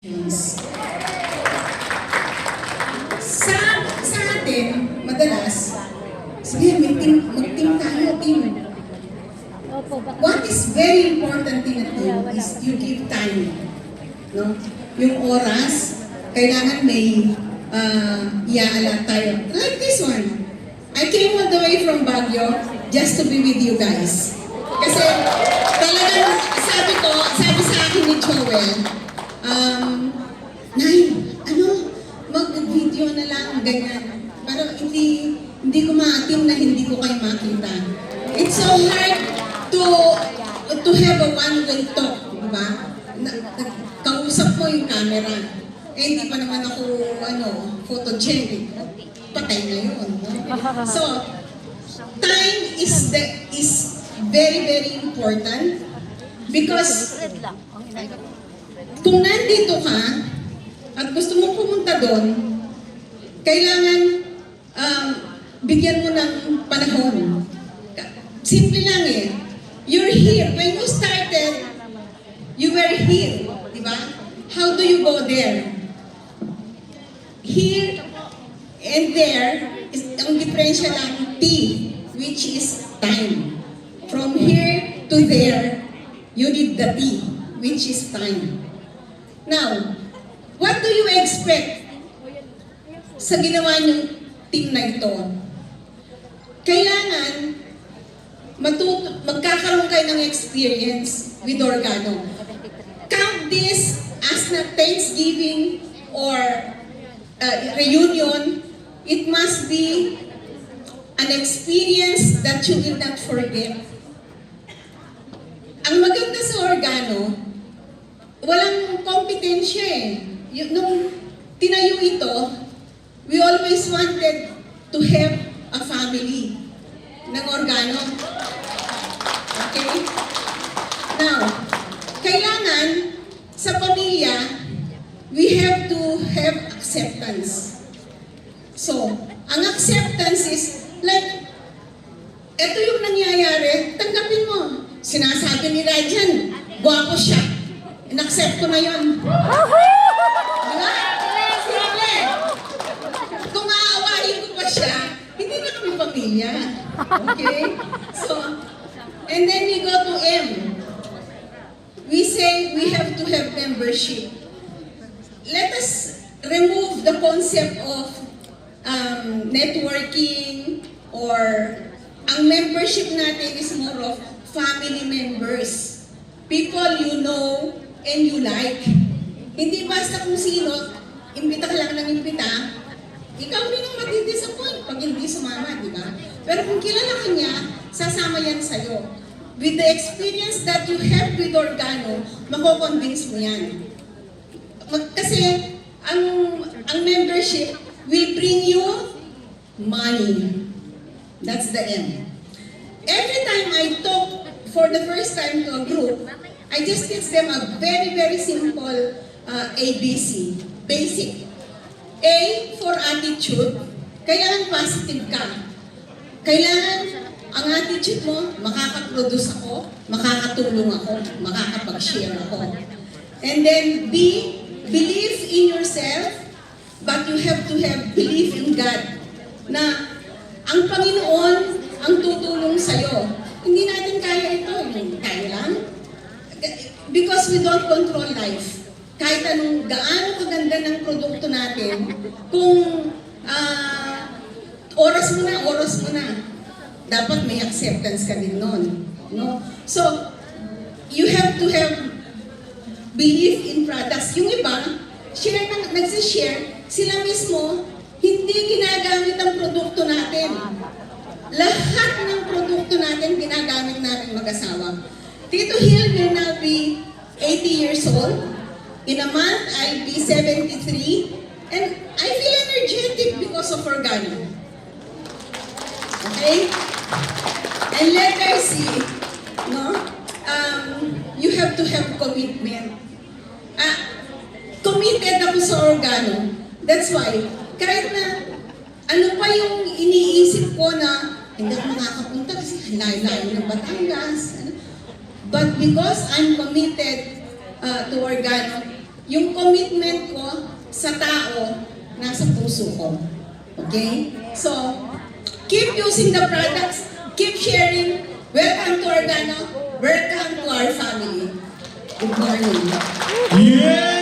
Sa, sa atin, madalas, sige, mag-team tayo, team. What is very important in a team is you give time. No? Yung oras, kailangan may iaalat tayo. Like this one. I came all the way from Baguio just to be with you guys. Kasi talagang sabi sa akin ni Joel, Nay, mag-video na lang, ganyan. Pero hindi ko ma-team na hindi ko kayo makita. It's so hard to have a one-way talk, di ba? Kausap mo yung camera. Eh, hindi pa naman ako, photogenic. Patay na yun. No? So, time is very, very important because kung nandito ka at gusto mo pumunta doon, kailangan bigyan mo ng panahon. Simple lang eh. You're here. When you started, you were here. Di ba? How do you go there? Here and there, ang diferensya lang, T, which is time. From here to there, you need the T, which is time. Now, what do you expect sa ginawa niyong team na ito? Kailangan magkakaroon kayo ng experience with Organo. Count this as na Thanksgiving or reunion. It must be an experience that you will not forget. Ang maganda sa Organo, walang kompetensya eh. Nung tinayo ito, we always wanted to have a family ng Organo. Okay? Now, kailangan sa pamilya, we have to have acceptance. So, ang acceptance is like, eto yung nangyayari, tanggapin mo. Sinasabi ni Rajan, gwapo siya. In-accept ko na yun. Diba? Simple. Kung aawahin ko pa siya, hindi na kami pamilya. Okay? So, and then we go to M. We say we have to have membership. Let us remove the concept of networking or ang membership natin is more of family members. People you know and you like. Hindi basta kung sino, imbita ka lang ng imbita, ikaw rin ang madi-disappoint pag hindi sumama, di ba? Pero kung kilala ka niya, sasama yan sa'yo. With the experience that you have with Organo, mako-convince mo yan. Kasi ang membership will bring you money. That's the end. Every time I talk for the first time to a group, I just teach them a very, very simple ABC. Basic. A for attitude. Kailangan positive ka. Kailangan ang attitude mo, makakaproduce ako, makakatulong ako, makakapag-share ako. And then B, believe in yourself, but you have to have belief in God. Na ang Panginoon ang tutulong sa'yo. Hindi natin kaya ito. Kaya lang. Because we don't control life. Kahit anong gaano kaganda ng produkto natin, kung oras mo na, dapat may acceptance ka din nun. No? So, you have to have belief in products. Yung iba, nagsishare, sila mismo, hindi ginagamit ang produkto natin. Lahat ng produkto natin, ginagamit natin mag-asawa. Tito Hill will now be 80 years old. In a month, I'll be 73. And I feel energetic because of Organo. Okay? And letter C, no? You have to have commitment. Committed ako sa Organo. That's why, kahit na ano pa yung iniisip ko na hindi ako makakapunta kasi layo-layo ng Batangas. But because I'm committed to Organo, yung commitment ko sa tao nasa puso ko. Okay? So, keep using the products, keep sharing. Welcome to Organo. Welcome to our family. Good morning. Yeah!